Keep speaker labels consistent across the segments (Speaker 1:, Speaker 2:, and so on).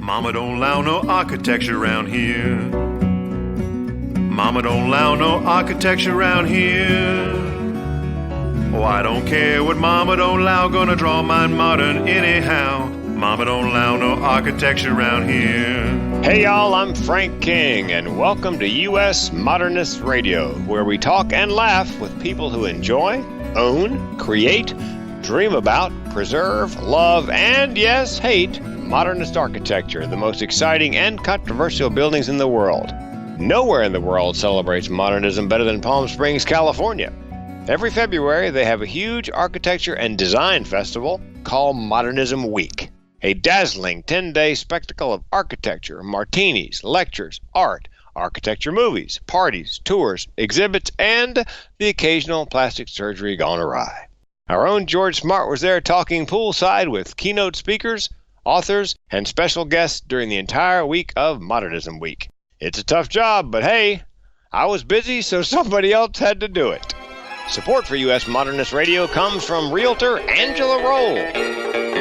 Speaker 1: Mama don't allow no architecture around here. Mama don't allow no architecture around here. Oh, I don't care what Mama don't allow, gonna draw mine modern anyhow. Mama don't allow no architecture around here.
Speaker 2: Hey y'all, I'm Frank King, and welcome to US Modernist Radio, where we talk and laugh with people who enjoy, own, create, dream about, preserve, love, and yes, hate modernist architecture, the most exciting and controversial buildings in the world. Nowhere in the world celebrates modernism better than Palm Springs, California. Every February, they have a huge architecture and design festival called Modernism Week. A dazzling 10-day spectacle of architecture, martinis, lectures, art, architecture movies, parties, tours, exhibits, and the occasional plastic surgery gone awry. Our own George Smart was there talking poolside with keynote speakers, authors, and special guests during the entire week of Modernism Week. It's a tough job, but hey, I was busy, so somebody else had to do it. Support for US Modernist Radio comes from Realtor Angela Roll,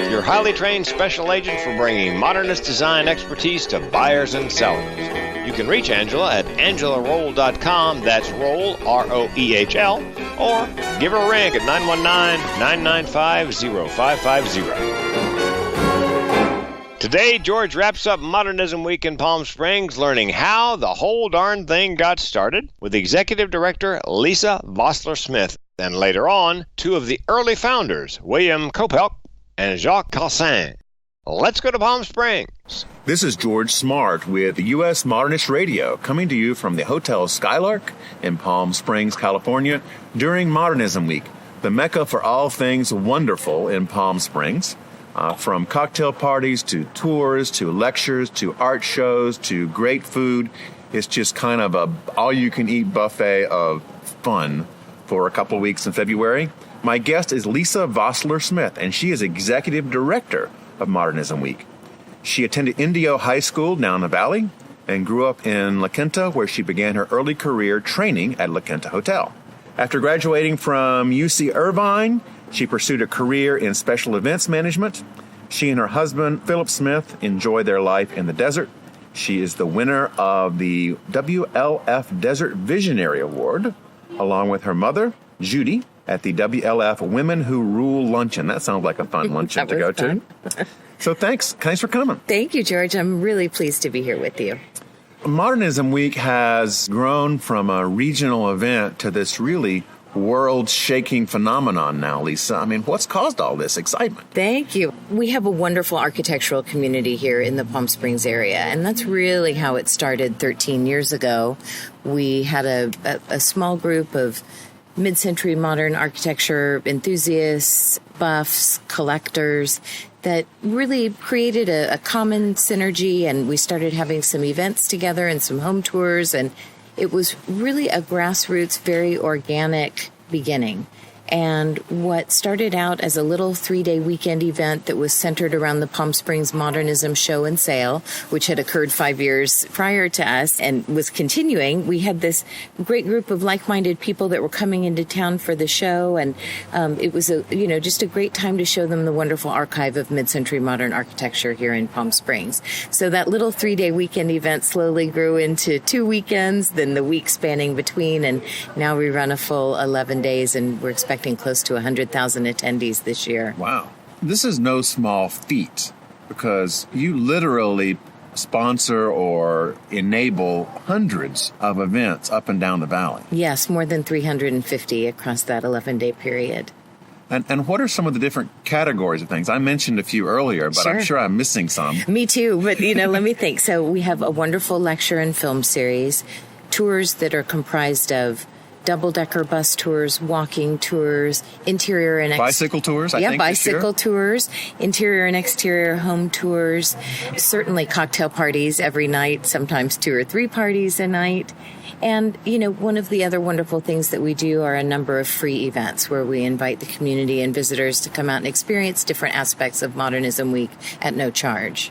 Speaker 2: your highly trained special agent for bringing modernist design expertise to buyers and sellers. You can reach Angela at angelaroll.com, that's roll, R-O-E-H-L, or give her a ring at 919-995-0550. Today, George wraps up Modernism Week in Palm Springs, learning how the whole darn thing got started with Executive Director Lisa Vossler Smith, and later on, two of the early founders, William Kopelk and Jacques Caussin. Let's go to Palm Springs.
Speaker 3: This is George Smart with US Modernist Radio, coming to you from the Hotel Skylark in Palm Springs, California, during Modernism Week, the mecca for all things wonderful in Palm Springs. From cocktail parties to tours to lectures to art shows to great food. It's just kind of a all-you-can-eat buffet of fun for a couple weeks in February. My guest is Lisa Vossler Smith, and she is Executive Director of Modernism Week. She attended Indio High School down the valley and grew up in La Quinta, where she began her early career training at La Quinta Hotel. After graduating from UC Irvine, she pursued a career in special events management. She and her husband, Philip Smith, enjoy their life in the desert. She is the winner of the WLF Desert Visionary Award, along with her mother, Judy, at the WLF Women Who Rule Luncheon. That sounds like a fun luncheon to go to. So thanks for coming.
Speaker 4: Thank you, George. I'm really pleased to be here with you.
Speaker 3: Modernism Week has grown from a regional event to this really world-shaking phenomenon now, Lisa. I mean, what's caused all this excitement?
Speaker 4: Thank you. We have a wonderful architectural community here in the Palm Springs area, and that's really how it started 13 years ago. We had a small group of mid-century modern architecture enthusiasts, buffs, collectors that really created a common synergy, and we started having some events together and some home tours, and it was really a grassroots, very organic beginning. And what started out as a little 3-day weekend event that was centered around the Palm Springs Modernism Show and Sale, which had occurred 5 years prior to us and was continuing, we had this great group of like-minded people that were coming into town for the show, and it was just a great time to show them the wonderful archive of mid-century modern architecture here in Palm Springs. So that little 3-day weekend event slowly grew into 2 weekends, then the week spanning between, and now we run a full 11 days, and we're expecting close to 100,000 attendees this year.
Speaker 3: Wow. This is no small feat because you literally sponsor or enable hundreds of events up and down the valley.
Speaker 4: Yes, more than 350 across that 11-day period.
Speaker 3: And what are some of the different categories of things? I mentioned a few earlier, but
Speaker 4: Sure.
Speaker 3: I'm sure I'm missing some.
Speaker 4: Me too, but let me think. So we have a wonderful lecture and film series, tours that are comprised of double-decker bus tours, walking tours, interior and
Speaker 3: bicycle tours, I think.
Speaker 4: Bicycle tours, interior and exterior home tours, certainly cocktail parties every night, sometimes 2 or 3 parties a night. And, one of the other wonderful things that we do are a number of free events where we invite the community and visitors to come out and experience different aspects of Modernism Week at no charge.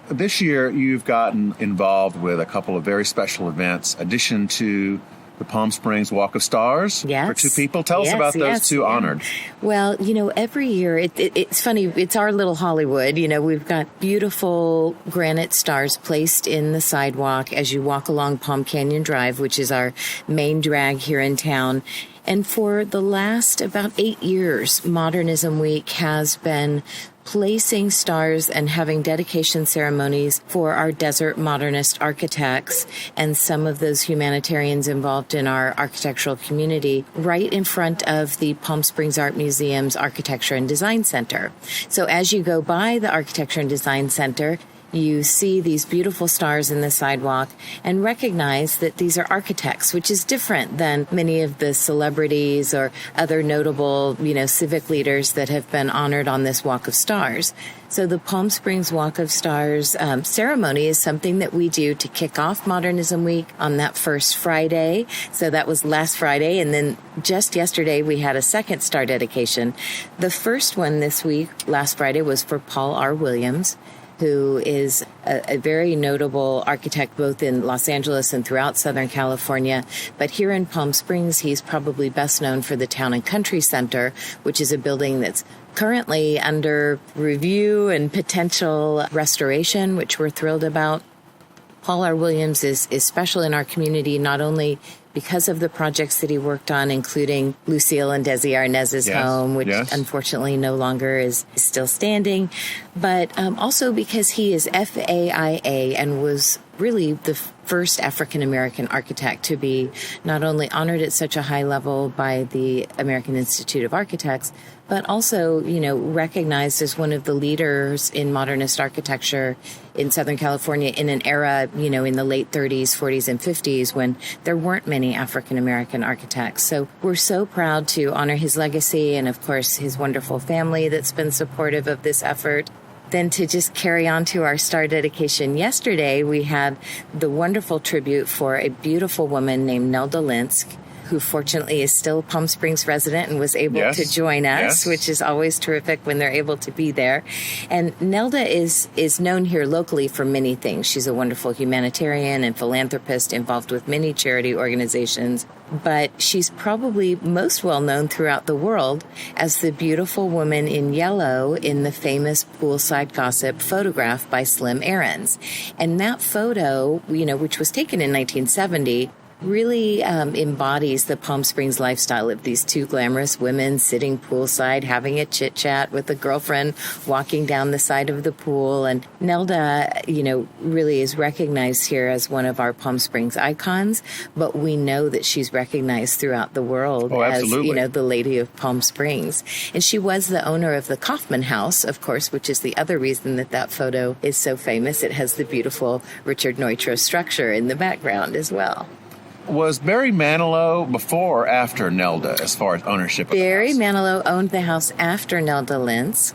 Speaker 3: This year, you've gotten involved with a couple of very special events, addition to the Palm Springs Walk of Stars
Speaker 4: Yes.
Speaker 3: for two people. Tell us about those two honored.
Speaker 4: Well, every year, it's funny, it's our little Hollywood. We've got beautiful granite stars placed in the sidewalk as you walk along Palm Canyon Drive, which is our main drag here in town. And for the last about 8 years, Modernism Week has been placing stars and having dedication ceremonies for our desert modernist architects and some of those humanitarians involved in our architectural community right in front of the Palm Springs Art Museum's Architecture and Design Center. So as you go by the Architecture and Design Center, you see these beautiful stars in the sidewalk and recognize that these are architects, which is different than many of the celebrities or other notable, civic leaders that have been honored on this Walk of Stars. So the Palm Springs Walk of Stars ceremony is something that we do to kick off Modernism Week on that first Friday. So that was last Friday. And then just yesterday, we had a second star dedication. The first one this week, last Friday, was for Paul R. Williams, who is a very notable architect both in Los Angeles and throughout Southern California. But here in Palm Springs, he's probably best known for the Town and Country Center, which is a building that's currently under review and potential restoration, which we're thrilled about. Paul R. Williams is special in our community, not only because of the projects that he worked on, including Lucille and Desi Arnaz's home, which unfortunately no longer is still standing, but also because he is FAIA and was really the first African-American architect to be not only honored at such a high level by the American Institute of Architects, but also, recognized as one of the leaders in modernist architecture in Southern California in an era, in the late 30s, 40s, and 50s when there weren't many African-American architects. So we're so proud to honor his legacy and, of course, his wonderful family that's been supportive of this effort. Then to just carry on to our star dedication yesterday, we had the wonderful tribute for a beautiful woman named Nelda Linsk, who fortunately is still a Palm Springs resident and was able to join us, which is always terrific when they're able to be there. And Nelda is known here locally for many things. She's a wonderful humanitarian and philanthropist involved with many charity organizations, but she's probably most well known throughout the world as the beautiful woman in yellow in the famous Poolside Gossip photograph by Slim Aarons. And that photo, which was taken in 1970, really embodies the Palm Springs lifestyle of these two glamorous women sitting poolside, having a chit-chat with a girlfriend, walking down the side of the pool. And Nelda, really is recognized here as one of our Palm Springs icons, but we know that she's recognized throughout the world as, the Lady of Palm Springs. And she was the owner of the Kaufman House, of course, which is the other reason that photo is so famous. It has the beautiful Richard Neutro structure in the background as well.
Speaker 3: Was Barry Manilow before or after Nelda as far as ownership of
Speaker 4: Barry
Speaker 3: the house?
Speaker 4: Manilow owned the house after Nelda Linsk,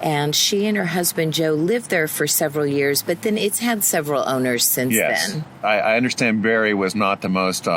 Speaker 4: and she and her husband Joe lived there for several years, but then it's had several owners since then.
Speaker 3: I understand Barry was not the most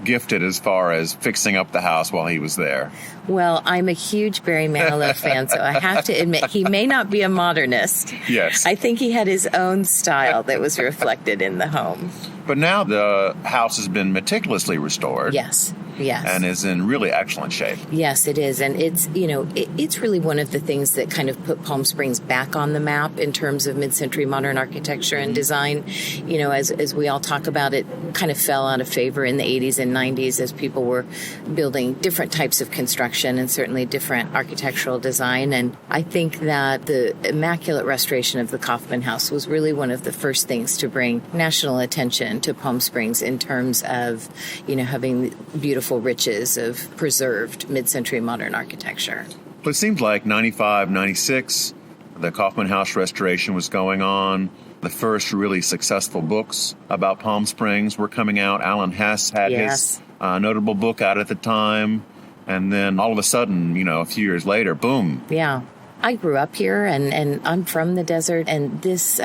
Speaker 3: gifted as far as fixing up the house while he was there.
Speaker 4: Well, I'm a huge Barry Manilow fan, so I have to admit he may not be a modernist.
Speaker 3: Yes.
Speaker 4: I think he had his own style that was reflected in the home.
Speaker 3: But now the house has been meticulously restored.
Speaker 4: Yes.
Speaker 3: And is in really excellent shape.
Speaker 4: Yes, it is. And it's, it's really one of the things that kind of put Palm Springs back on the map in terms of mid-century modern architecture and design. As we all talk about, it kind of fell out of favor in the 80s and 90s as people were building different types of construction and certainly different architectural design. And I think that the immaculate restoration of the Kaufman House was really one of the first things to bring national attention to Palm Springs in terms of, having beautiful riches of preserved mid-century modern architecture.
Speaker 3: Well, it seems like 95, 96, the Kaufman House restoration was going on. The first really successful books about Palm Springs were coming out. Alan Hess had his notable book out at the time. And then all of a sudden, a few years later, boom.
Speaker 4: Yeah. I grew up here, and I'm from the desert, and this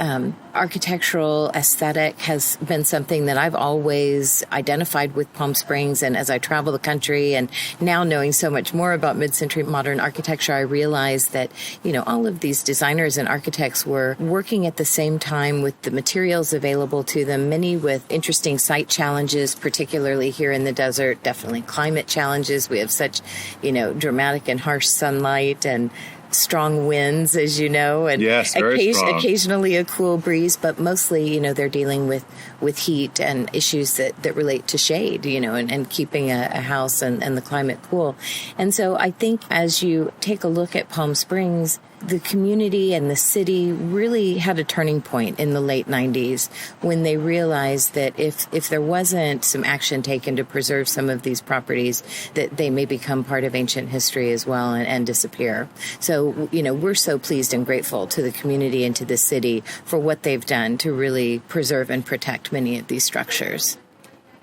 Speaker 4: architectural aesthetic has been something that I've always identified with Palm Springs. And as I travel the country, and now knowing so much more about mid-century modern architecture, I realized that, all of these designers and architects were working at the same time with the materials available to them, many with interesting site challenges, particularly here in the desert, definitely climate challenges. We have such, dramatic and harsh sunlight and strong winds, as you know, and
Speaker 3: yes, very strong.
Speaker 4: Occasionally a cool breeze, but mostly, they're dealing with heat and issues that relate to shade, and keeping a house and the climate cool. And so I think as you take a look at Palm Springs, the community and the city really had a turning point in the late 90s when they realized that if there wasn't some action taken to preserve some of these properties, that they may become part of ancient history as well and disappear. So, we're so pleased and grateful to the community and to the city for what they've done to really preserve and protect many of these structures.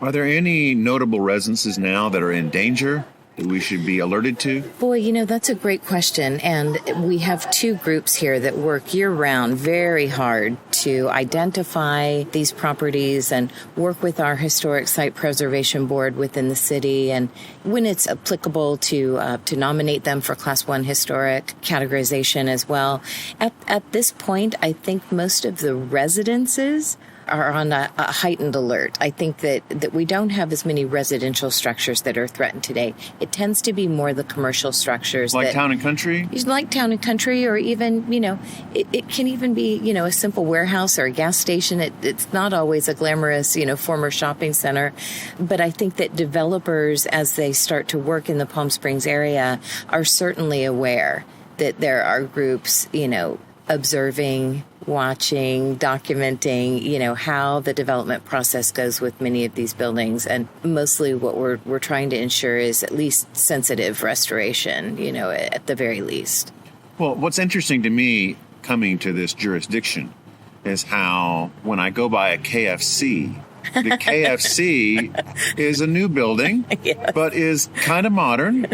Speaker 3: Are there any notable residences now that are in danger that we should be alerted to?
Speaker 4: Boy, that's a great question. And we have two groups here that work year-round very hard to identify these properties and work with our Historic Site Preservation Board within the city, and when it's applicable to nominate them for Class 1 historic categorization as well. At this point, I think most of the residences are on a heightened alert. I think that we don't have as many residential structures that are threatened today. It tends to be more the commercial structures.
Speaker 3: Like town and country?
Speaker 4: Like town and country, or even, it can even be, a simple warehouse or a gas station. It's not always a glamorous, former shopping center. But I think that developers, as they start to work in the Palm Springs area, are certainly aware that there are groups, observing, watching, documenting, how the development process goes with many of these buildings. And mostly what we're trying to ensure is at least sensitive restoration, at the very least.
Speaker 3: Well, what's interesting to me coming to this jurisdiction is how when I go by a KFC, the KFC is a new building,
Speaker 4: Yes.
Speaker 3: but is kind of modern.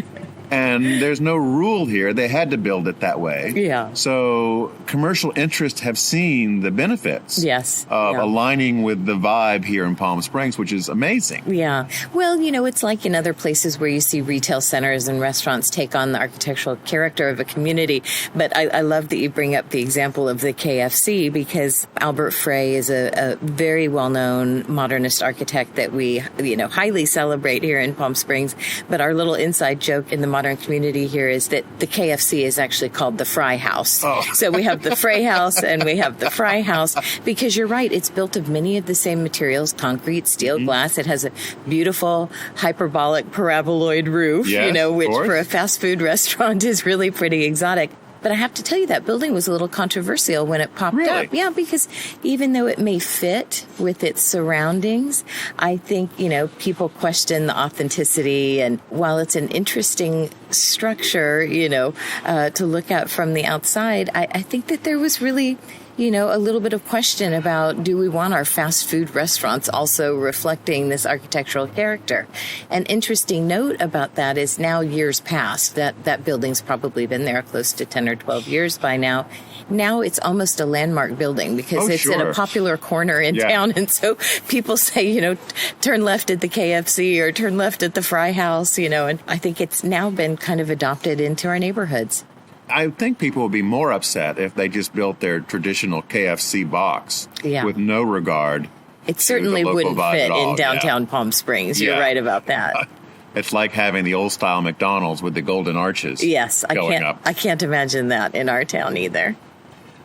Speaker 3: And there's no rule here. They had to build it that way.
Speaker 4: Yeah.
Speaker 3: So commercial interests have seen the benefits of aligning with the vibe here in Palm Springs, which is amazing.
Speaker 4: Yeah. Well, it's like in other places where you see retail centers and restaurants take on the architectural character of a community. But I love that you bring up the example of the KFC, because Albert Frey is a very well-known modernist architect that we, highly celebrate here in Palm Springs. But our little inside joke in the modern community here is that the KFC is actually called the Fry House.
Speaker 3: Oh.
Speaker 4: So we have the Frey House and we have the Fry House, because you're right, it's built of many of the same materials, concrete, steel, glass. It has a beautiful hyperbolic paraboloid roof, which for a fast food restaurant is really pretty exotic. But I have to tell you, that building was a little controversial when it popped up. Yeah, because even though it may fit with its surroundings, I think, people question the authenticity. And while it's an interesting structure, to look at from the outside, I think that there was really, a little bit of question about, do we want our fast food restaurants also reflecting this architectural character? An interesting note about that is now years past, that building's probably been there close to 10 or 12 years by now. Now it's almost a landmark building because it's in a popular corner in town. And so people say, turn left at the KFC or turn left at the Fry House, and I think it's now been kind of adopted into our neighborhoods.
Speaker 3: I think people would be more upset if they just built their traditional KFC box with no regard.
Speaker 4: It certainly wouldn't fit in downtown Palm Springs. You're right about that.
Speaker 3: It's like having the old-style McDonald's with the golden arches.
Speaker 4: Yes, I can't imagine that in our town either.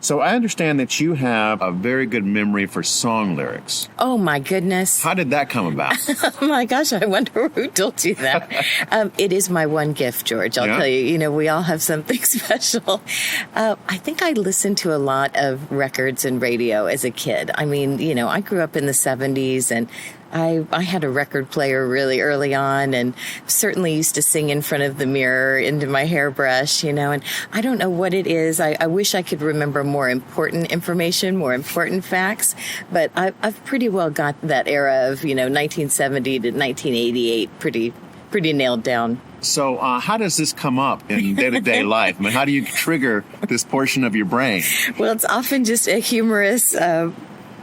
Speaker 3: So I understand that you have a very good memory for song lyrics.
Speaker 4: Oh, my goodness.
Speaker 3: How did that come about?
Speaker 4: Oh, my gosh, I wonder who told you that. It is my one gift, George. I'll tell you, we all have something special. I think I listened to a lot of records and radio as a kid. I mean, I grew up in the 70s, and I had a record player really early on, and certainly used to sing in front of the mirror into my hairbrush, and I don't know what it is. I wish I could remember more important information, more important facts, but I've pretty well got that era of, 1970 to 1988 pretty nailed down.
Speaker 3: So how does this come up in day-to-day life? I mean, how do you trigger this portion of your brain?
Speaker 4: Well, it's often just a humorous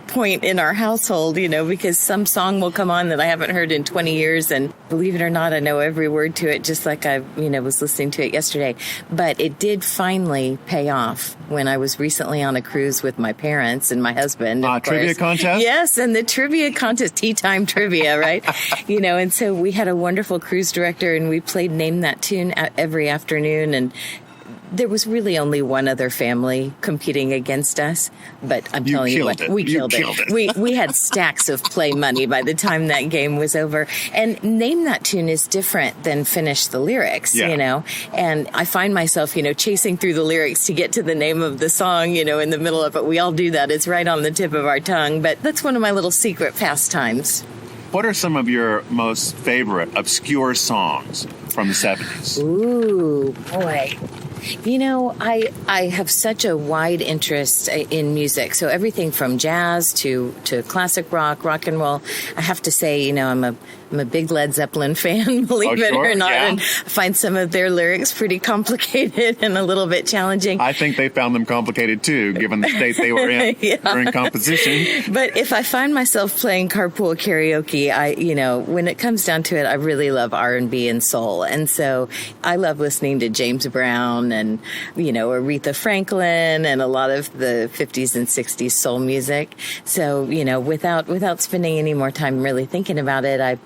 Speaker 4: point in our household, because some song will come on that I haven't heard in 20 years. And believe it or not, I know every word to it, just like I, was listening to it yesterday. But it did finally pay off when I was recently on a cruise with my parents and my husband.
Speaker 3: Trivia contest?
Speaker 4: Yes, and the trivia contest, tea time trivia, right? And so we had a wonderful cruise director, and we played Name That Tune every afternoon. And there was really only one other family competing against us, but I'm telling you what, we killed it. We had stacks of play money by the time that game was over. And Name That Tune is different than Finish the Lyrics, And I find myself, chasing through the lyrics to get to the name of the song, in the middle of it. We all do that. It's right on the tip of our tongue. But that's one of my little secret pastimes.
Speaker 3: What are some of your most favorite obscure songs from the 70s?
Speaker 4: Ooh, boy. I have such a wide interest in music. So everything from jazz to classic rock and roll. I have to say, I'm a big Led Zeppelin fan, believe it or not. Yeah. And I find some of their lyrics pretty complicated and a little bit challenging.
Speaker 3: I think they found them complicated too, given the state they were in during composition.
Speaker 4: But if I find myself playing carpool karaoke, when it comes down to it, I really love R&B and soul. And so I love listening to James Brown and, Aretha Franklin and a lot of the 50s and 60s soul music. So, without spending any more time really thinking about it, I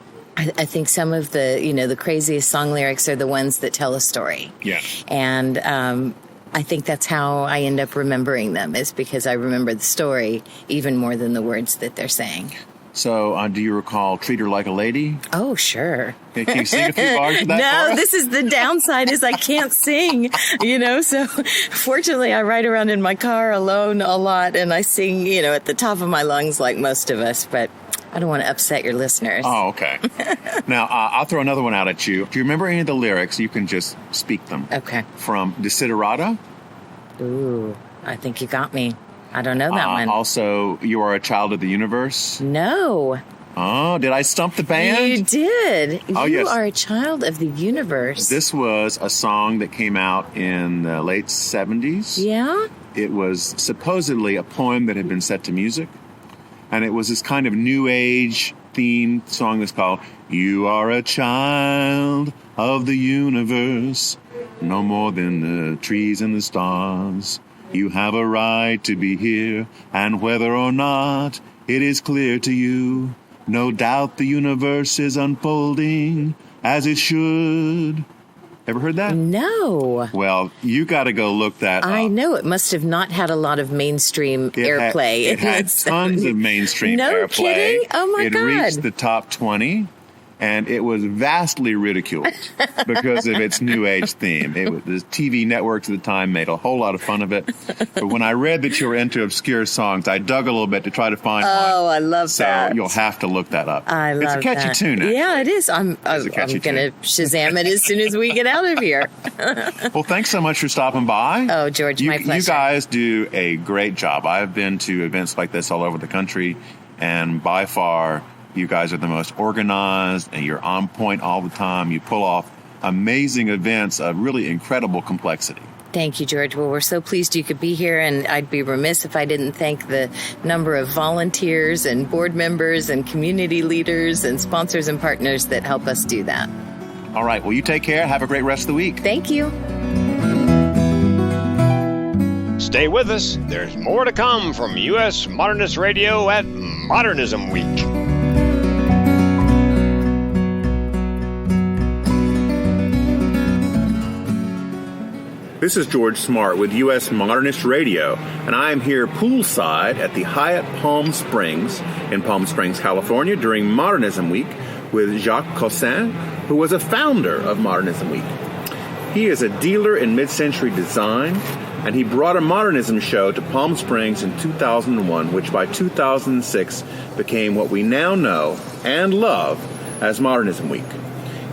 Speaker 4: think some of the, the craziest song lyrics are the ones that tell a story.
Speaker 3: Yeah.
Speaker 4: And I think that's how I end up remembering them, is because I remember the story even more than the words that they're saying.
Speaker 3: So, do you recall Treat Her Like a Lady?
Speaker 4: Oh, sure.
Speaker 3: Can you sing a few bars of that?
Speaker 4: No, this is the downside, is I can't sing, so fortunately I ride around in my car alone a lot, and I sing, at the top of my lungs like most of us, but I don't want to upset your listeners.
Speaker 3: Oh, okay. Now, I'll throw another one out at you. Do you remember any of the lyrics? You can just speak them.
Speaker 4: Okay.
Speaker 3: From Desiderata?
Speaker 4: Ooh, I think you got me. I don't know that one.
Speaker 3: Also, You Are a Child of the Universe?
Speaker 4: No.
Speaker 3: Oh, did I stump the band?
Speaker 4: You did.
Speaker 3: Oh,
Speaker 4: You Are a Child of the Universe.
Speaker 3: This was a song that came out in the late 70s.
Speaker 4: Yeah?
Speaker 3: It was supposedly a poem that had been set to music. And it was this kind of new age themed song that's called You Are a Child of the Universe, no more than the trees and the stars. You have a right to be here, and whether or not it is clear to you, no doubt the universe is unfolding as it should. Ever heard that?
Speaker 4: No.
Speaker 3: Well, you got to go look that up.
Speaker 4: I know. It must have not had a lot of mainstream airplay.
Speaker 3: It had tons of mainstream airplay.
Speaker 4: No kidding? Oh, my God.
Speaker 3: It reached the top 20, and it was vastly ridiculed because of its new age theme. The TV networks at the time made a whole lot of fun of it. But when I read that you were into obscure songs, I dug a little bit to try to find one.
Speaker 4: Oh, I love that.
Speaker 3: So you'll have to look that up.
Speaker 4: I love that.
Speaker 3: It's a catchy tune, actually.
Speaker 4: Yeah, it is. I'm going to Shazam it as soon as we get out of here.
Speaker 3: Well, thanks so much for stopping by.
Speaker 4: Oh, George, my pleasure.
Speaker 3: You guys do a great job. I've been to events like this all over the country, and by far, you guys are the most organized, and you're on point all the time. You pull off amazing events of really incredible complexity.
Speaker 4: Thank you, George. Well, we're so pleased you could be here, and I'd be remiss if I didn't thank the number of volunteers and board members and community leaders and sponsors and partners that help us do that.
Speaker 3: All right. Well, you take care. Have a great rest of the week.
Speaker 4: Thank you.
Speaker 2: Stay with us. There's more to come from US Modernist Radio at Modernism Week.
Speaker 3: This is George Smart with US Modernist Radio, and I am here poolside at the Hyatt Palm Springs in Palm Springs, California during Modernism Week with Jacques Caussin, who was a founder of Modernism Week. He is a dealer in mid-century design, and he brought a modernism show to Palm Springs in 2001, which by 2006 became what we now know and love as Modernism Week.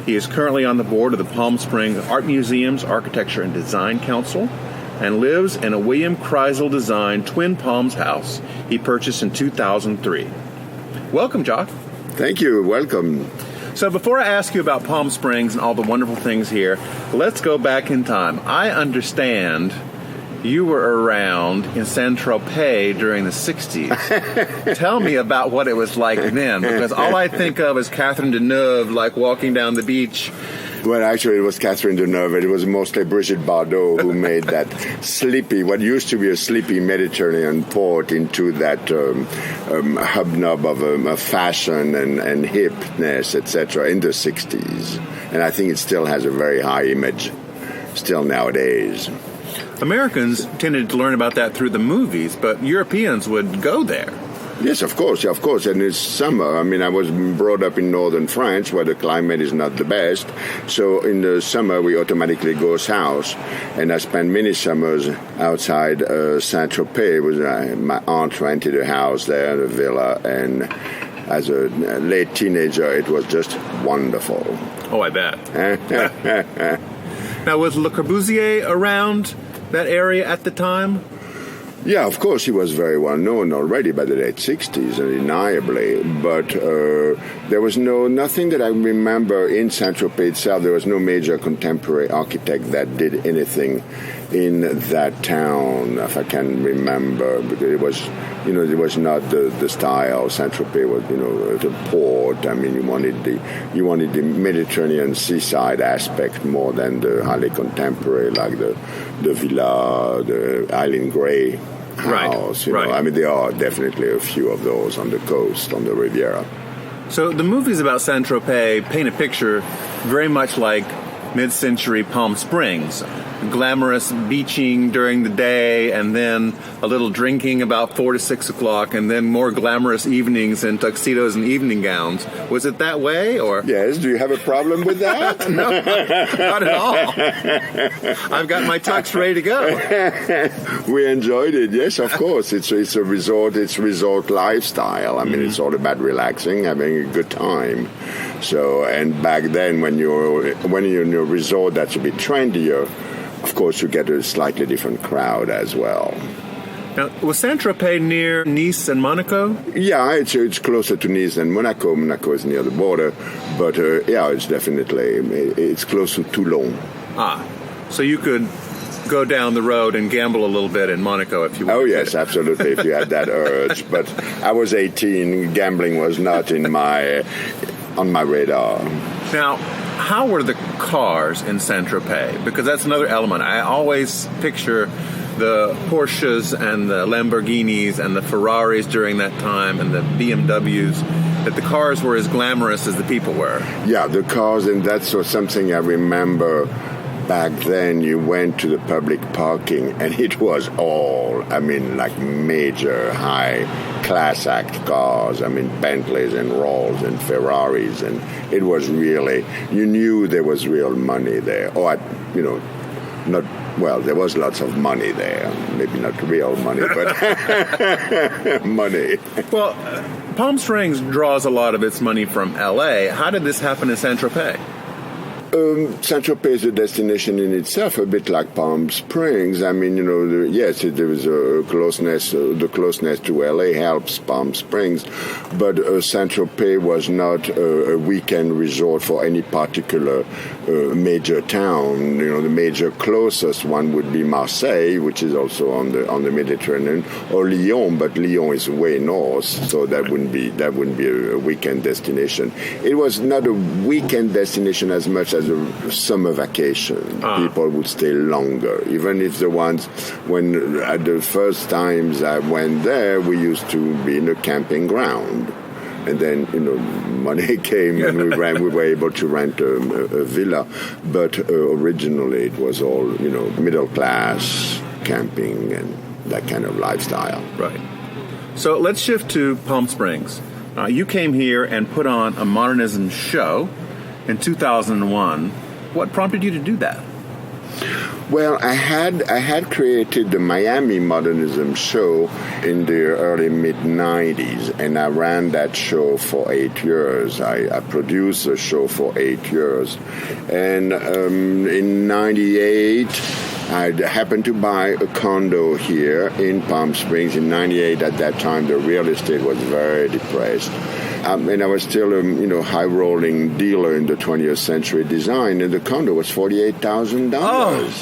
Speaker 3: He is currently on the board of the Palm Springs Art Museum's Architecture and Design Council and lives in a William Kopelk-designed Twin Palms house he purchased in 2003. Welcome, Jacques.
Speaker 5: Thank you. Welcome.
Speaker 3: So before I ask you about Palm Springs and all the wonderful things here, let's go back in time. I understand you were around in Saint-Tropez during the 60s. Tell me about what it was like then, because all I think of is Catherine Deneuve, like walking down the beach.
Speaker 5: Well, actually, it was Catherine Deneuve. It was mostly Brigitte Bardot who made that what used to be a sleepy Mediterranean port into that hubnub of fashion and hipness, etc., in the 60s. And I think it still has a very high image still nowadays.
Speaker 3: Americans tended to learn about that through the movies, but Europeans would go there.
Speaker 5: Yes, of course. And it's summer. I mean, I was brought up in northern France where the climate is not the best. So in the summer, we automatically go south. And I spent many summers outside Saint-Tropez. My aunt rented a house there, a villa. And as a late teenager, it was just wonderful.
Speaker 3: Oh, I bet. Now, was Le Corbusier around that area at the time?
Speaker 5: Yeah, of course, he was very well known already by the late 60s, undeniably. But there was nothing that I remember in Saint-Tropez itself. There was no major contemporary architect that did anything in that town, if I can remember, because it was not the style. Saint-Tropez was, the port. I mean, you wanted the Mediterranean seaside aspect more than the highly contemporary, like the villa, the Island Grey house.
Speaker 3: Right.
Speaker 5: I mean, there are definitely a few of those on the coast, on the Riviera.
Speaker 3: So the movies about Saint-Tropez paint a picture very much like mid-century Palm Springs. Glamorous beaching during the day, and then a little drinking about 4 to 6 o'clock, and then more glamorous evenings in tuxedos and evening gowns. Was it that way, or?
Speaker 5: Yes. Do you have a problem with that?
Speaker 3: No, not at all. I've got my tux ready to go.
Speaker 5: We enjoyed it. Yes, of course. It's a resort. It's resort lifestyle. I mean, It's all about relaxing, having a good time. So, and back then, when you're in a resort that's a bit trendier, of course, you get a slightly different crowd as well.
Speaker 3: Now, was Saint-Tropez near Nice and Monaco?
Speaker 5: Yeah, it's closer to Nice than Monaco. Monaco is near the border, but it's close to Toulon.
Speaker 3: So you could go down the road and gamble a little bit in Monaco if you wanted.
Speaker 5: Oh, yes, absolutely, if you had that urge. But I was 18. Gambling was not on my radar.
Speaker 3: Now, how were the cars in Saint-Tropez? Because that's another element. I always picture the Porsches and the Lamborghinis and the Ferraris during that time and the BMWs, that the cars were as glamorous as the people were.
Speaker 5: Yeah, the cars, and that's something I remember. Back then, you went to the public parking, and it was all, like major high-class act cars. Bentleys and Rolls and Ferraris, and it was really, you knew there was real money there. There was lots of money there. Maybe not real money, but money.
Speaker 3: Well, Palm Springs draws a lot of its money from L.A. How did this happen in Saint-Tropez?
Speaker 5: Saint-Tropez is a destination in itself, a bit like Palm Springs. Yes, there is a closeness. The closeness to LA helps Palm Springs, but Saint-Tropez was not a weekend resort for any particular major town. The major closest one would be Marseille, which is also on the Mediterranean, or Lyon, but Lyon is way north, so that wouldn't be a weekend destination. It was not a weekend destination as much as a summer vacation. People would stay longer, even if the ones at the first times I went there, we used to be in a camping ground. And then, money came and we were able to rent a villa. But originally it was all, middle class camping and that kind of lifestyle.
Speaker 3: Right. So let's shift to Palm Springs. You came here and put on a modernism show in 2001. What prompted you to do that?
Speaker 5: Well, I had created the Miami Modernism show in the early mid-90s, and I ran that show for 8 years. I produced the show for 8 years. And in 98, I happened to buy a condo here in Palm Springs in 98. At that time, the real estate was very depressed. And I was still a high-rolling dealer in the 20th century design, and the condo was $48,000.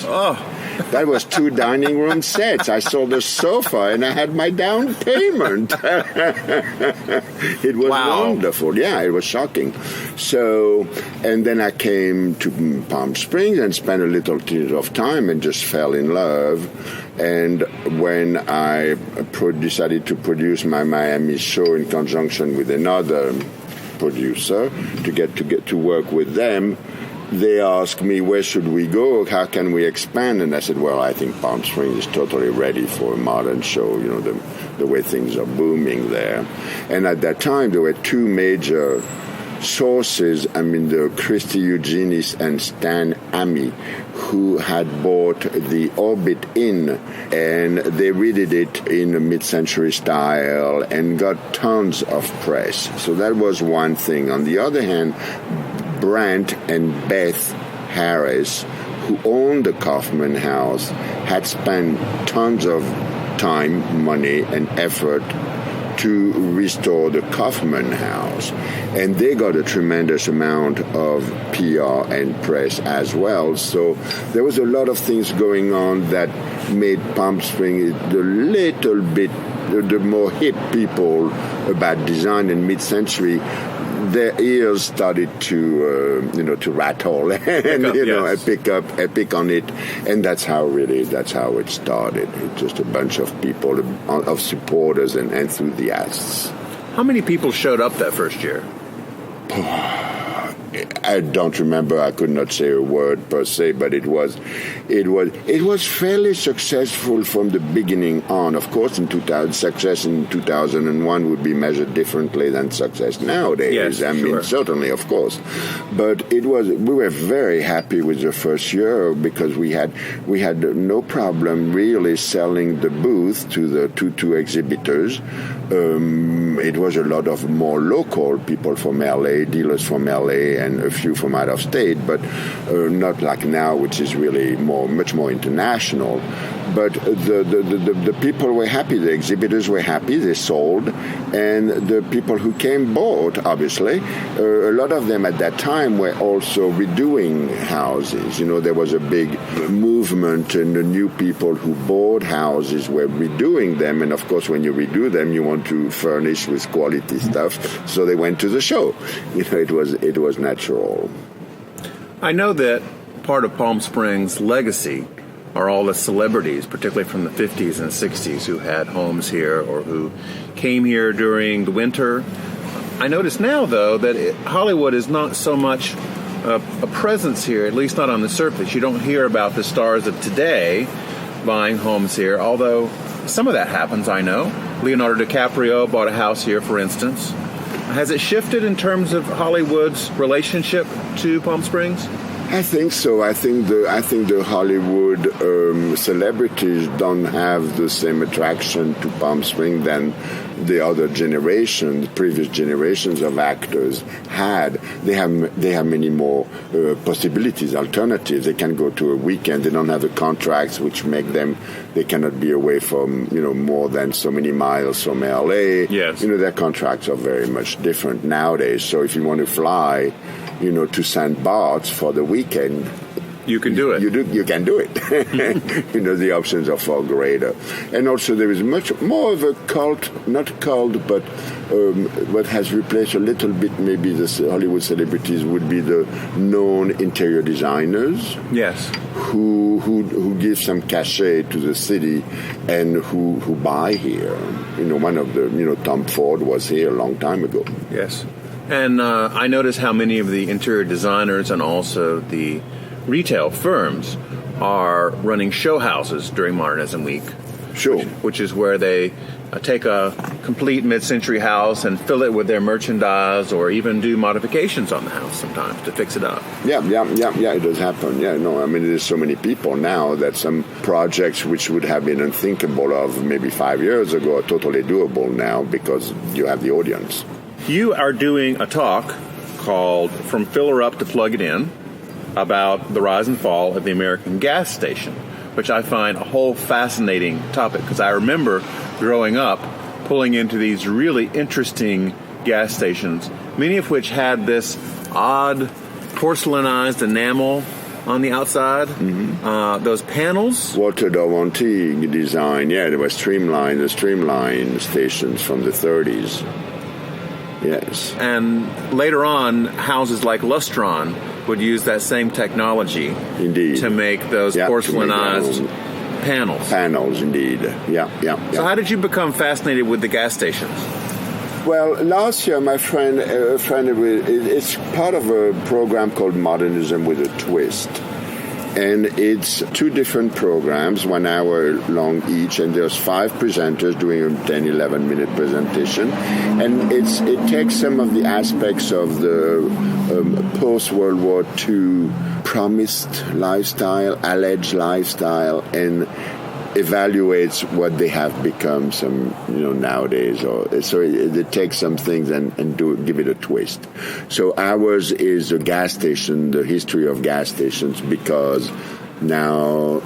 Speaker 3: Oh.
Speaker 5: That was 2 dining room sets. I sold a sofa, and I had my down payment. It was wonderful. Yeah, it was shocking. So, and then I came to Palm Springs and spent a little bit of time and just fell in love. And when I decided to produce my Miami show in conjunction with another producer to get to work with them, they asked me, where should we go? How can we expand? And I said, well, I think Palm Springs is totally ready for a modern show, the way things are booming there. And at that time, there were 2 major sources, the Christy Eugenis and Stan Amy, who had bought the Orbit Inn, and they redid it in a mid-century style and got tons of press. So that was one thing. On the other hand, Brent and Beth Harris, who owned the Kaufman House, had spent tons of time, money, and effort to restore the Kaufman House. And they got a tremendous amount of PR and press as well. So there was a lot of things going on that made Palm Springs a little bit the more hip people about design in mid-century. Their ears started to rattle and pick on it, and that's how it started. It's just a bunch of people, of supporters and enthusiasts.
Speaker 3: How many people showed up that first year?
Speaker 5: I don't remember. I could not say a word per se, but it was fairly successful from the beginning on. Of course, success in 2001 would be measured differently than success nowadays.
Speaker 3: Yes,
Speaker 5: certainly, of course. But we were very happy with the first year because we had no problem really selling the booth to the two exhibitors. It was a lot of more local people from LA, dealers from LA, and a few from out of state, but not like now, which is really much more international. But the people were happy, the exhibitors were happy, they sold, and the people who came bought, obviously. A lot of them at that time were also redoing houses. There was a big movement, and the new people who bought houses were redoing them, and of course when you redo them, you want to furnish with quality stuff, so they went to the show. It was natural.
Speaker 3: I know that part of Palm Springs' legacy are all the celebrities, particularly from the 50s and 60s, who had homes here or who came here during the winter. I notice now, though, that Hollywood is not so much a presence here, at least not on the surface. You don't hear about the stars of today buying homes here, although some of that happens, I know. Leonardo DiCaprio bought a house here, for instance. Has it shifted in terms of Hollywood's relationship to Palm Springs?
Speaker 5: I think so. I think the Hollywood celebrities don't have the same attraction to Palm Springs than the other previous generations of actors had. They have many more possibilities, alternatives. They can go to a weekend. They don't have the contracts which make them. They cannot be away from more than so many miles from LA.
Speaker 3: Yes.
Speaker 5: Their contracts are very much different nowadays. So if you want to fly, to St. Bart's for the weekend,
Speaker 3: you can do it.
Speaker 5: You can do it. The options are far greater. And also there is much more of a cult, not cult, but what has replaced a little bit maybe the Hollywood celebrities would be the known interior designers.
Speaker 3: Yes.
Speaker 5: Who give some cachet to the city and who buy here. One of the, Tom Ford was here a long time ago.
Speaker 3: Yes. And I notice how many of the interior designers and also the retail firms are running show houses during Modernism Week.
Speaker 5: Sure.
Speaker 3: Which is where they take a complete mid-century house and fill it with their merchandise or even do modifications on the house sometimes to fix it up.
Speaker 5: Yeah, it does happen. There's so many people now that some projects which would have been unthinkable of maybe 5 years ago are totally doable now because you have the audience.
Speaker 3: You are doing a talk called From Fill Her Up to Plug It In about the rise and fall of the American gas station, which I find a whole fascinating topic, because I remember growing up pulling into these really interesting gas stations, many of which had this odd porcelainized enamel on the outside. Mm-hmm. Those panels.
Speaker 5: Walter Davanti design. Yeah, they were streamlined stations from the 30s. Yes.
Speaker 3: And later on, houses like Lustron would use that same technology.
Speaker 5: Indeed.
Speaker 3: To make those porcelainized panels.
Speaker 5: Panels, indeed. Yeah.
Speaker 3: So how did you become fascinated with the gas stations?
Speaker 5: Well, last year, my friend, it's part of a program called Modernism with a Twist. And it's 2 different programs, 1 hour long each, and there's 5 presenters doing a 10, 11-minute presentation. And it takes some of the aspects of the post-World War II promised lifestyle, alleged lifestyle, and evaluates what they have become nowadays. So it takes some things and give it a twist. So ours is a gas station, the history of gas stations, because now,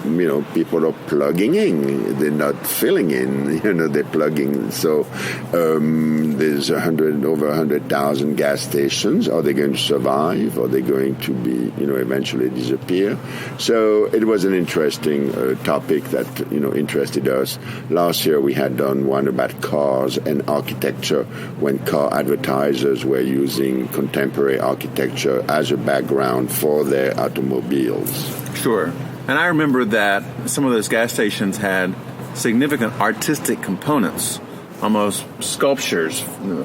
Speaker 5: people are plugging in. They're not filling in, they're plugging. So there's over 100,000 gas stations. Are they going to survive? Are they going to be, eventually disappear? So it was an interesting topic that, interested us. Last year we had done one about cars and architecture, when car advertisers were using contemporary architecture as a background for their automobiles.
Speaker 3: Sure. And I remember that some of those gas stations had significant artistic components, almost sculptures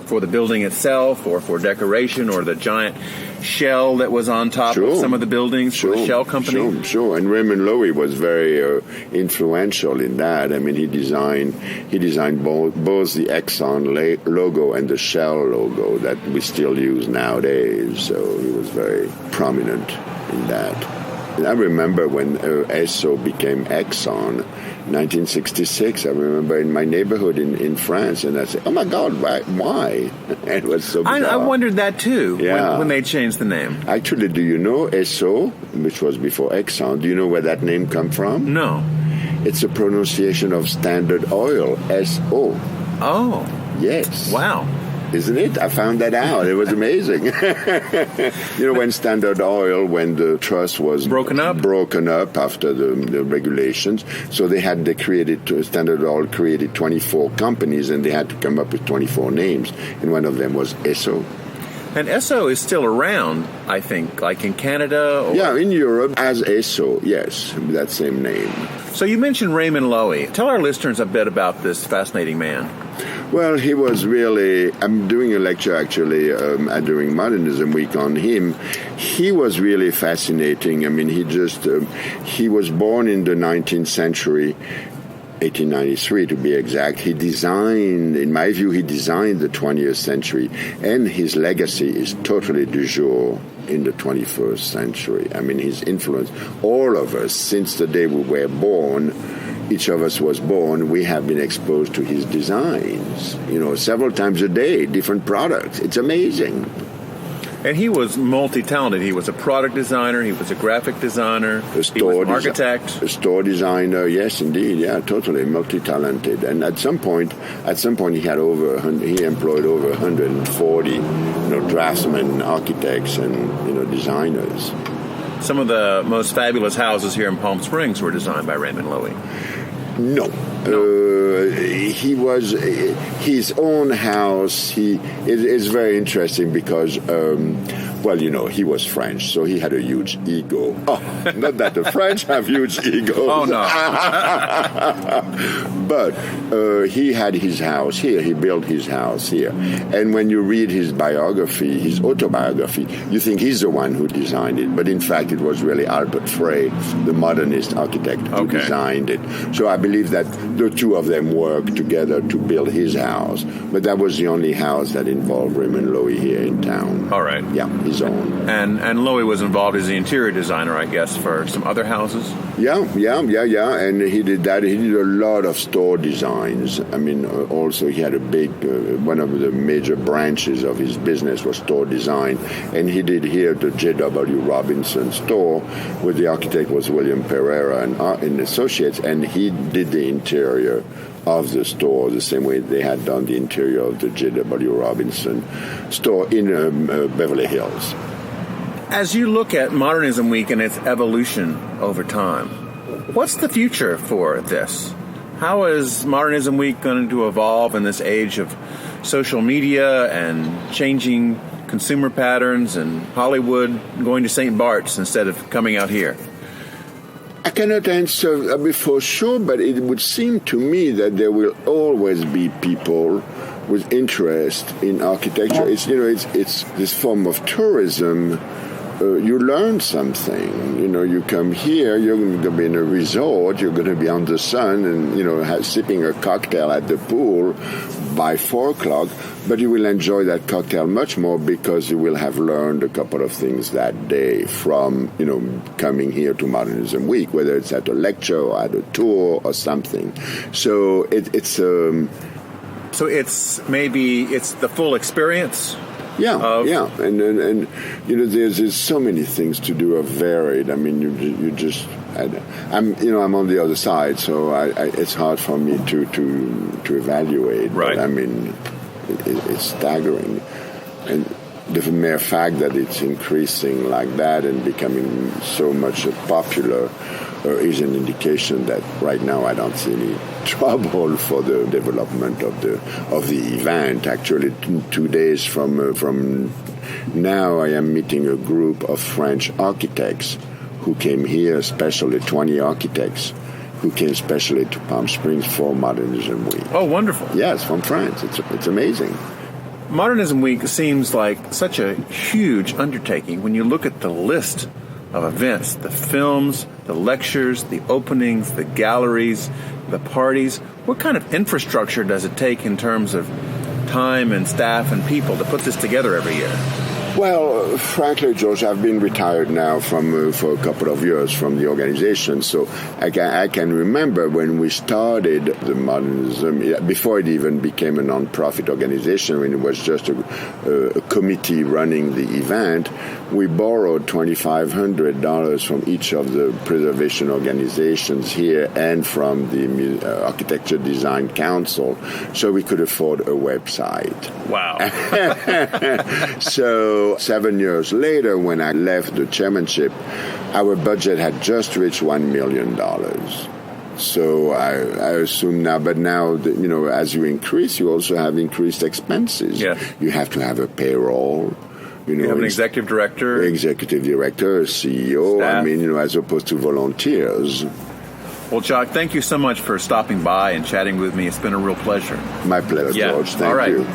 Speaker 3: for the building itself or for decoration, or the giant shell that was on top of some of the buildings for the shell company.
Speaker 5: Sure. And Raymond Loewy was very influential in that. I mean, he designed both the Exxon logo and the Shell logo that we still use nowadays. So he was very prominent in that. I remember when Esso became Exxon, 1966. I remember in my neighborhood in France, and I said, "Oh my God, why?" And it was so bizarre.
Speaker 3: I wondered that too. Yeah. When they changed the name.
Speaker 5: Actually, do you know Esso, which was before Exxon? Do you know where that name come from?
Speaker 3: No.
Speaker 5: It's a pronunciation of Standard Oil, S-O.
Speaker 3: Oh.
Speaker 5: Yes.
Speaker 3: Wow.
Speaker 5: Isn't it? I found that out. It was amazing. When Standard Oil, when the trust was broken up after the regulations, so Standard Oil created 24 companies, and they had to come up with 24 names, and one of them was Esso.
Speaker 3: And Esso is still around, I think, like in Canada?
Speaker 5: Yeah, in Europe as Esso, yes, that same name.
Speaker 3: So you mentioned Raymond Loewy. Tell our listeners a bit about this fascinating man.
Speaker 5: Well, he was really, I'm doing a lecture actually during Modernism Week on him. He was really fascinating. I mean, he was born in the 19th century, 1893 to be exact. He designed, in my view, the 20th century, and his legacy is totally du jour in the 21st century. I mean, his influence, all of us, since the day we were born, each of us was born, we have been exposed to his designs, several times a day, different products. It's amazing.
Speaker 3: And he was multi-talented. He was a product designer. He was a graphic designer. He was an architect.
Speaker 5: A store designer. Yes, indeed. Yeah, totally multi-talented. And at some point, he had he employed over 140, draftsmen, architects, and designers.
Speaker 3: Some of the most fabulous houses here in Palm Springs were designed by Raymond Loewy.
Speaker 5: No. He was his own house. It's very interesting because, he was French, so he had a huge ego. Oh, not that the French have huge egos.
Speaker 3: Oh, no.
Speaker 5: But he had his house here. He built his house here. And when you read his biography, his autobiography, you think he's the one who designed it. But in fact, it was really Albert Frey, the modernist architect, who designed it. So I believe that the two of them worked together to build his house. But that was the only house that involved Raymond Loewy here in town.
Speaker 3: All right.
Speaker 5: Yeah. his own.
Speaker 3: And Louis was involved as the interior designer, I guess, for some other houses?
Speaker 5: Yeah. And he did that. He did a lot of store designs. I mean, also he had a big, one of the major branches of his business was store design. And he did here the J.W. Robinson store, where the architect was William Pereira and Associates, and he did the interior of the store the same way they had done the interior of the J.W. Robinson store in Beverly Hills.
Speaker 3: As you look at Modernism Week and its evolution over time, what's the future for this? How is Modernism Week going to evolve in this age of social media and changing consumer patterns and Hollywood going to St. Bart's instead of coming out here?
Speaker 5: I cannot answer for sure, but it would seem to me that there will always be people with interest in architecture. It's this form of tourism. You learn something. You come here, you're going to be in a resort, you're going to be on the sun and, sipping a cocktail at the pool by 4 o'clock, but you will enjoy that cocktail much more because you will have learned a couple of things that day from, coming here to Modernism Week, whether it's at a lecture or at a tour or something. So it's the full experience. Yeah, and there's so many things to do, are varied. I mean, you just, I'm on the other side, so it's hard for me to evaluate.
Speaker 3: Right.
Speaker 5: But, I mean, it's staggering, and the mere fact that it's increasing like that and becoming so much popular is an indication that right now I don't see any trouble for the development of the event. Actually, 2 days from now, I am meeting a group of French architects who came here, especially 20 architects who came specially to Palm Springs for Modernism Week.
Speaker 3: Oh, wonderful.
Speaker 5: Yes, from France. It's amazing.
Speaker 3: Modernism Week seems like such a huge undertaking when you look at the list of events, the films, the lectures, the openings, the galleries, the parties. What kind of infrastructure does it take in terms of time and staff and people to put this together every year?
Speaker 5: Well, frankly, George, I've been retired now for a couple of years from the organization, so I can remember when we started the Modernism, before it even became a non-profit organization, when it was just a committee running the event. We borrowed $2,500 from each of the preservation organizations here and from the Architecture Design Council, so we could afford a website.
Speaker 3: Wow.
Speaker 5: So 7 years later, when I left the chairmanship, our budget had just reached $1 million. So I assume now, but now, as you increase, you also have increased expenses.
Speaker 3: Yeah.
Speaker 5: You have to have a payroll.
Speaker 3: You have an executive director.
Speaker 5: A CEO. Staff. I mean, as opposed to volunteers.
Speaker 3: Well, Jacques, thank you so much for stopping by and chatting with me. It's been a real pleasure.
Speaker 5: My pleasure, George. Thank
Speaker 3: All right.
Speaker 5: you.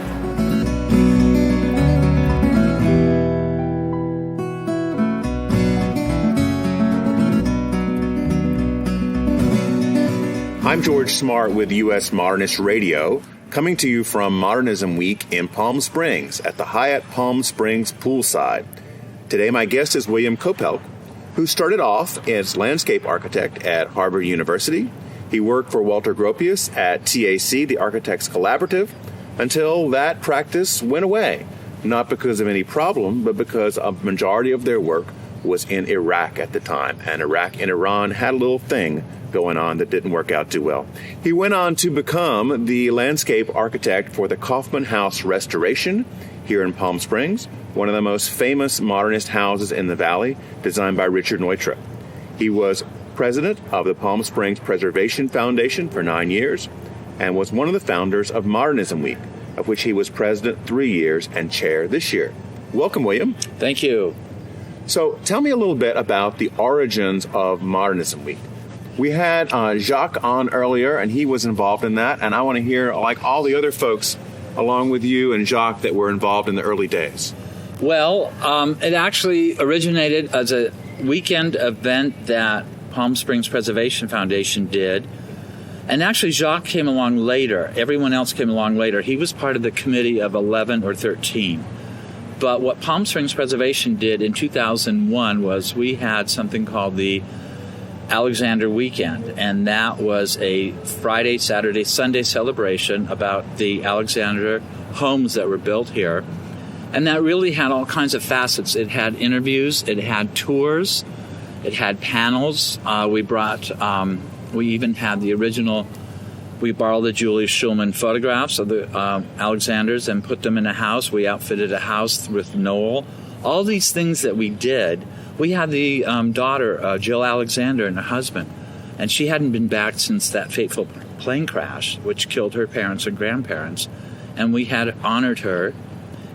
Speaker 3: I'm George Smart with US Modernist Radio, coming to you from Modernism Week in Palm Springs at the Hyatt Palm Springs poolside. Today my guest is William Kopelk, who started off as landscape architect at Harvard University. He worked for Walter Gropius at TAC, the Architects Collaborative, until that practice went away, not because of any problem, but because a majority of their work was in Iraq at the time, and Iraq and Iran had a little thing going on that didn't work out too well. He went on to become the landscape architect for the Kaufman House restoration here in Palm Springs, one of the most famous modernist houses in the valley, designed by Richard Neutra. He was president of the Palm Springs Preservation Foundation for 9 years and was one of the founders of Modernism Week, of which he was president 3 years and chair this year. Welcome, William.
Speaker 6: Thank you.
Speaker 3: So tell me a little bit about the origins of Modernism Week. We had Jacques on earlier, and he was involved in that, and I want to hear, like all the other folks, along with you and Jacques, that were involved in the early days.
Speaker 6: Well, it actually originated as a weekend event that Palm Springs Preservation Foundation did, and actually Jacques came along later. Everyone else came along later. He was part of the committee of 11 or 13. But what Palm Springs Preservation did in 2001 was we had something called the Alexander Weekend, and that was a Friday, Saturday, Sunday celebration about the Alexander homes that were built here. And that really had all kinds of facets. It had interviews, it had tours, it had panels. We even had the original. We borrowed the Julius Schulman photographs of the Alexanders and put them in a house. We outfitted a house with Noel. All these things that we did. We had the daughter, Jill Alexander, and her husband, and she hadn't been back since that fateful plane crash, which killed her parents and grandparents. And we had honored her,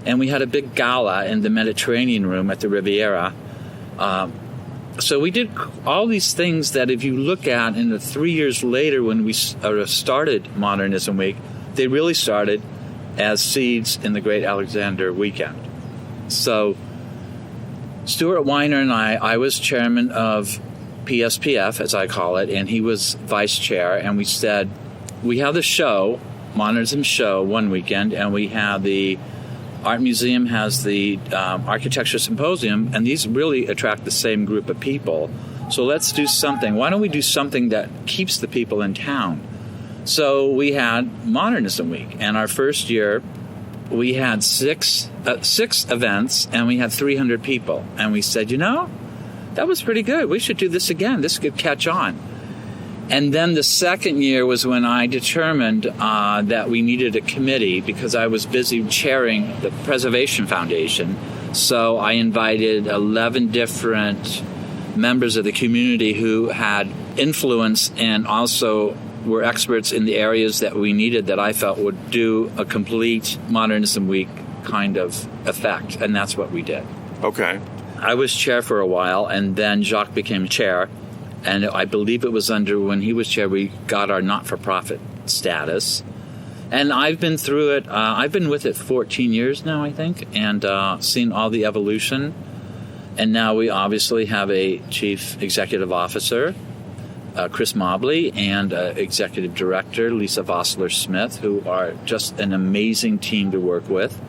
Speaker 6: and we had a big gala in the Mediterranean room at the Riviera. So we did all these things that if you look at in the 3 years later when we started Modernism Week, they really started as seeds in the Great Alexander Weekend. So Stuart Weiner and I was chairman of PSPF, as I call it, and he was vice chair, and we said, we have the show, Modernism show, one weekend, and we have the Art Museum has the Architecture Symposium, and these really attract the same group of people. So let's do something. Why don't we do something that keeps the people in town? So we had Modernism Week, and our first year we had six events, and we had 300 people. And we said, that was pretty good. We should do this again. This could catch on. And then the second year was when I determined that we needed a committee because I was busy chairing the Preservation Foundation. So I invited 11 different members of the community who had influence and also were experts in the areas that we needed that I felt would do a complete Modernism Week kind of effect. And that's what we did.
Speaker 3: Okay.
Speaker 6: I was chair for a while, and then Jacques became chair. And I believe it was when he was chair, we got our not-for-profit status. And I've been through it. I've been with it 14 years now, I think, and seen all the evolution. And now we obviously have a chief executive officer, Chris Mobley, and executive director, Lisa Vossler Smith, who are just an amazing team to work with.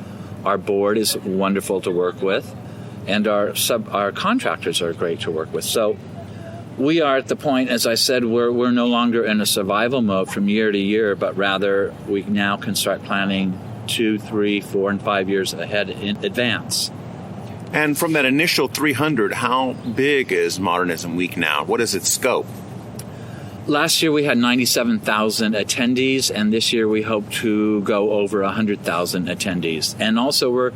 Speaker 6: Our board is wonderful to work with, and our contractors are great to work with. So we are at the point, as I said, we're no longer in a survival mode from year to year, but rather we now can start planning 2, 3, 4, and 5 years ahead in advance.
Speaker 3: And from that initial 300, how big is Modernism Week now? What is its scope?
Speaker 6: Last year we had 97,000 attendees, and this year we hope to go over 100,000 attendees. And also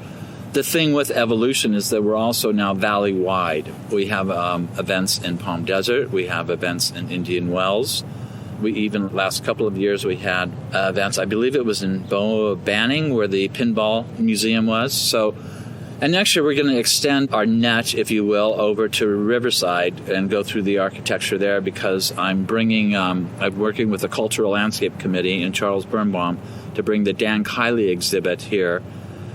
Speaker 6: the thing with evolution is that we're also now valley-wide. We have events in Palm Desert. We have events in Indian Wells. Last couple of years, we had events, I believe it was in Banning, where the pinball museum was. And next year, we're going to extend our net, if you will, over to Riverside and go through the architecture there because I'm working with the Cultural Landscape Committee and Charles Birnbaum to bring the Dan Kiley exhibit here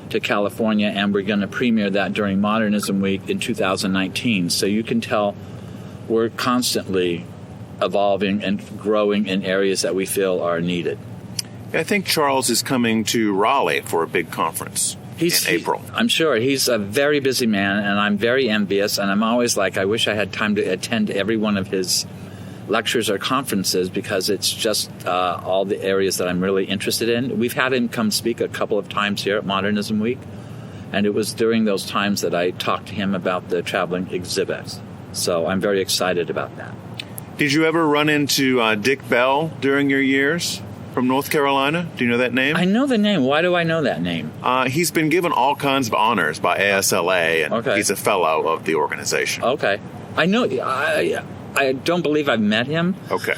Speaker 6: to California, and we're going to premiere that during Modernism Week in 2019. So you can tell we're constantly evolving and growing in areas that we feel are needed.
Speaker 3: I think Charles is coming to Raleigh for a big conference in April.
Speaker 6: I'm sure. He's a very busy man, and I'm very envious, and I'm always like, I wish I had time to attend every one of his lectures or conferences because it's just all the areas that I'm really interested in. We've had him come speak a couple of times here at Modernism Week, and it was during those times that I talked to him about the traveling exhibits. So I'm very excited about that.
Speaker 3: Did you ever run into Dick Bell during your years from North Carolina? Do you know that name?
Speaker 6: I know the name. Why do I know that name?
Speaker 3: He's been given all kinds of honors by ASLA, and he's a fellow of the organization.
Speaker 6: Okay. I know. I don't believe I've met him.
Speaker 3: Okay.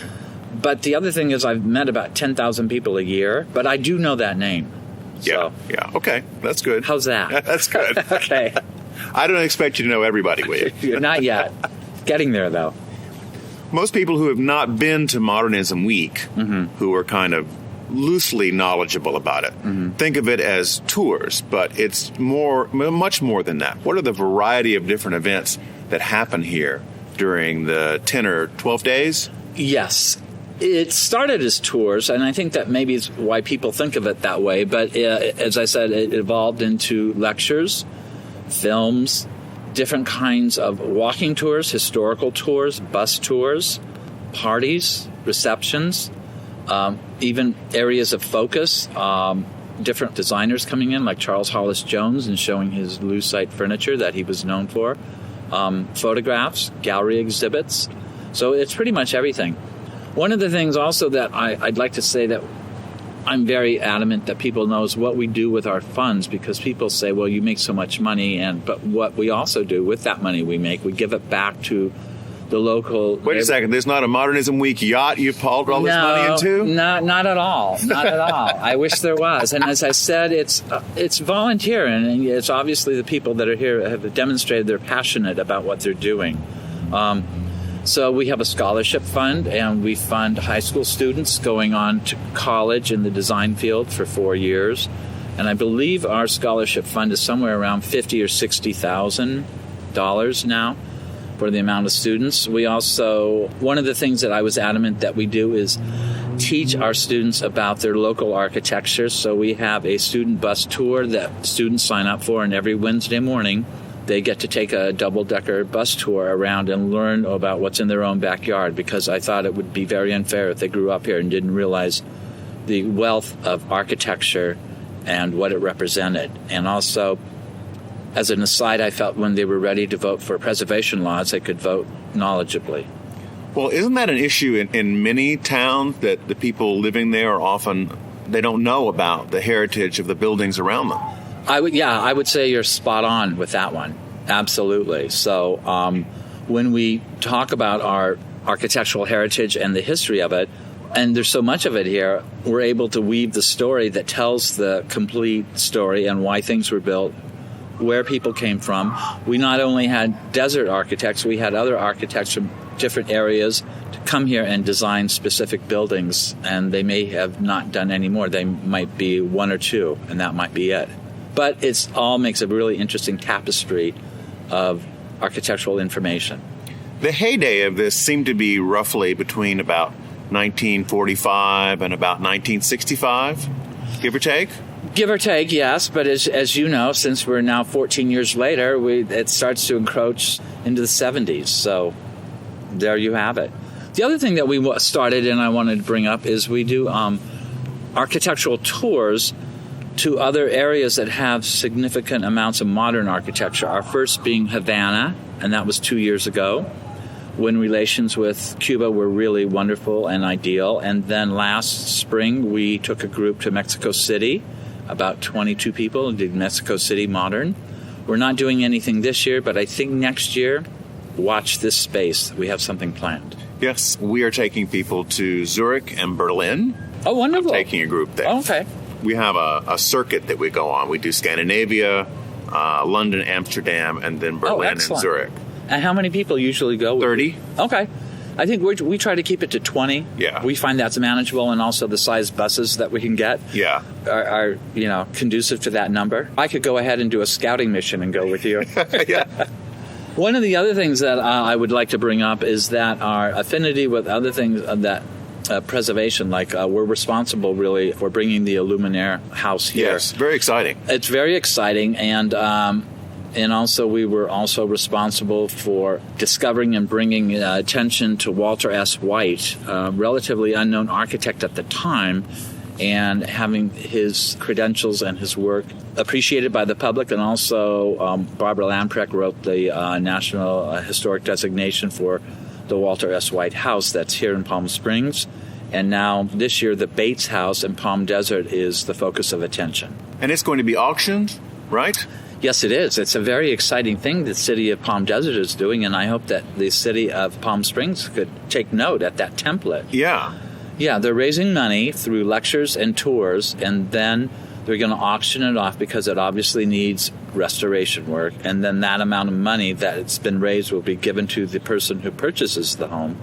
Speaker 6: But the other thing is I've met about 10,000 people a year, but I do know that name.
Speaker 3: Yeah. Okay. That's good.
Speaker 6: How's that?
Speaker 3: That's good.
Speaker 6: Okay.
Speaker 3: I don't expect you to know everybody, will you?
Speaker 6: Not yet. Getting there, though.
Speaker 3: Most people who have not been to Modernism Week, who are kind of loosely knowledgeable about it, think of it as tours, but it's much more than that. What are the variety of different events that happen here during the 10 or 12 days?
Speaker 6: Yes. It started as tours, and I think that maybe is why people think of it that way. But as I said, it evolved into lectures. films, different kinds of walking tours, historical tours, bus tours, parties, receptions, even areas of focus, different designers coming in, like Charles Hollis Jones, and showing his Lucite furniture that he was known for, photographs, gallery exhibits. So it's pretty much everything. One of the things also that I'd like to say that I'm very adamant that people knows what we do with our funds, because people say, well, you make so much money, but what we also do with that money we make, we give it back to the local...
Speaker 3: Wait a second, there's not a Modernism Week yacht you've hauled all this money into?
Speaker 6: No, not at all. Not at all. I wish there was. And as I said, it's volunteer, and it's obviously the people that are here have demonstrated they're passionate about what they're doing. So we have a scholarship fund, and we fund high school students going on to college in the design field for 4 years. And I believe our scholarship fund is somewhere around $50,000 or $60,000 now for the amount of students. We also, one of the things that I was adamant that we do is teach our students about their local architecture. So we have a student bus tour that students sign up for, and every Wednesday morning they get to take a double-decker bus tour around and learn about what's in their own backyard, because I thought it would be very unfair if they grew up here and didn't realize the wealth of architecture and what it represented. And also, as an aside, I felt when they were ready to vote for preservation laws, they could vote knowledgeably.
Speaker 3: Well, isn't that an issue in many towns, that the people living there are often, they don't know about the heritage of the buildings around them?
Speaker 6: I would say you're spot on with that one. Absolutely. So when we talk about our architectural heritage and the history of it, and there's so much of it here, we're able to weave the story that tells the complete story and why things were built, where people came from. We not only had desert architects, we had other architects from different areas to come here and design specific buildings, and they may have not done any more. They might be one or two, and that might be it. But it all makes a really interesting tapestry of architectural information.
Speaker 3: The heyday of this seemed to be roughly between about 1945 and about 1965, give or take?
Speaker 6: Give or take, yes. But as you know, since we're now 14 years later, it starts to encroach into the 70s. So there you have it. The other thing that we started, and I wanted to bring up, is we do architectural tours to other areas that have significant amounts of modern architecture. Our first being Havana, and that was 2 years ago, when relations with Cuba were really wonderful and ideal. And then last spring, we took a group to Mexico City, about 22 people, and did Mexico City Modern. We're not doing anything this year, but I think next year, watch this space. We have something planned.
Speaker 3: Yes, we are taking people to Zurich and Berlin.
Speaker 6: Oh, wonderful.
Speaker 3: I'm taking a group there.
Speaker 6: Oh, okay.
Speaker 3: We have a circuit that we go on. We do Scandinavia, London, Amsterdam, and then Berlin and Zurich.
Speaker 6: And how many people usually go?
Speaker 3: 30.
Speaker 6: Okay. I think we try to keep it to 20.
Speaker 3: Yeah.
Speaker 6: We find that's manageable, and also the size buses that we can get are conducive to that number. I could go ahead and do a scouting mission and go with you.
Speaker 3: Yeah.
Speaker 6: One of the other things that I would like to bring up is that our affinity with other things that preservation, like we're responsible really for bringing the Illuminaire house here.
Speaker 3: Yes, very exciting.
Speaker 6: It's very exciting, and also we were also responsible for discovering and bringing attention to Walter S. White, a relatively unknown architect at the time, and having his credentials and his work appreciated by the public. And also Barbara Lamprecht wrote the National Historic Designation for the Walter S. White House that's here in Palm Springs. And now, this year, the Bates House in Palm Desert is the focus of attention.
Speaker 3: And it's going to be auctioned, right?
Speaker 6: Yes, it is. It's a very exciting thing the city of Palm Desert is doing, and I hope that the city of Palm Springs could take note at that template.
Speaker 3: Yeah.
Speaker 6: Yeah, they're raising money through lectures and tours, and then they're going to auction it off because it obviously needs restoration work, and then that amount of money that it's been raised will be given to the person who purchases the home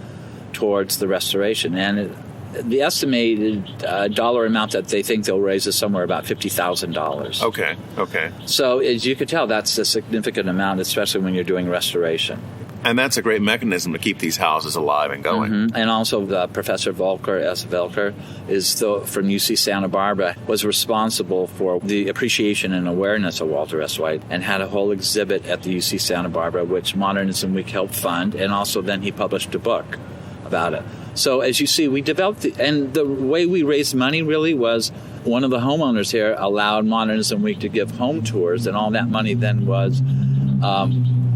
Speaker 6: towards the restoration. And the estimated dollar amount that they think they'll raise is somewhere about $50,000.
Speaker 3: Okay.
Speaker 6: So as you could tell, that's a significant amount, especially when you're doing restoration.
Speaker 3: And that's a great mechanism to keep these houses alive and going.
Speaker 6: Mm-hmm. And also Professor Volker, S. Volker, from UC Santa Barbara, was responsible for the appreciation and awareness of Walter S. White and had a whole exhibit at the UC Santa Barbara, which Modernism Week helped fund, and also then he published a book about it. So as you see, we developed, and the way we raised money really was one of the homeowners here allowed Modernism Week to give home tours, and all that money then was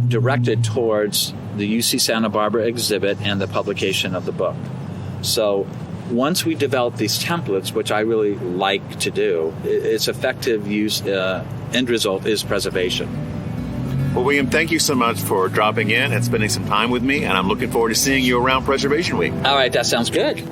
Speaker 6: directed towards the UC Santa Barbara exhibit and the publication of the book. So once we develop these templates, which I really like to do, its effective use, end result is preservation.
Speaker 3: Well, William, thank you so much for dropping in and spending some time with me, and I'm looking forward to seeing you around Preservation Week.
Speaker 6: All right, that sounds good.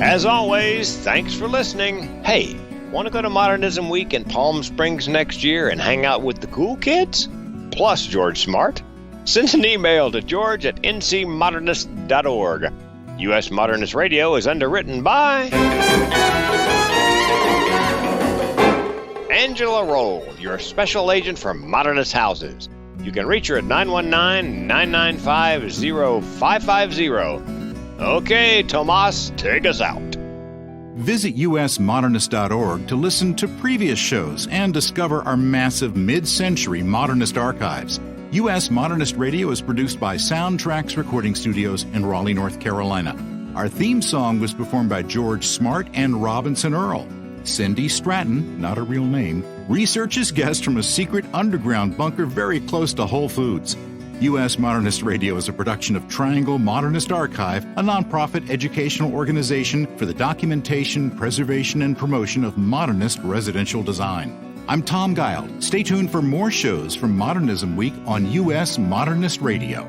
Speaker 2: As always, thanks for listening. Hey, want to go to Modernism Week in Palm Springs next year and hang out with the cool kids? Plus George Smart? Send an email to george@ncmodernist.org. US Modernist Radio is underwritten by Angela Roll, your special agent for Modernist Houses. You can reach her at 919-995-0550. Okay, Tomas, take us out.
Speaker 7: Visit USModernist.org to listen to previous shows and discover our massive mid-century modernist archives. US Modernist Radio is produced by Soundtracks Recording Studios in Raleigh, North Carolina. Our theme song was performed by George Smart and Robinson Earl. Cindy Stratton, not a real name, researches guests from a secret underground bunker very close to Whole Foods. U.S. Modernist Radio is a production of Triangle Modernist Archive, a nonprofit educational organization for the documentation, preservation, and promotion of modernist residential design. I'm Tom Guile. Stay tuned for more shows from Modernism Week on U.S. Modernist Radio.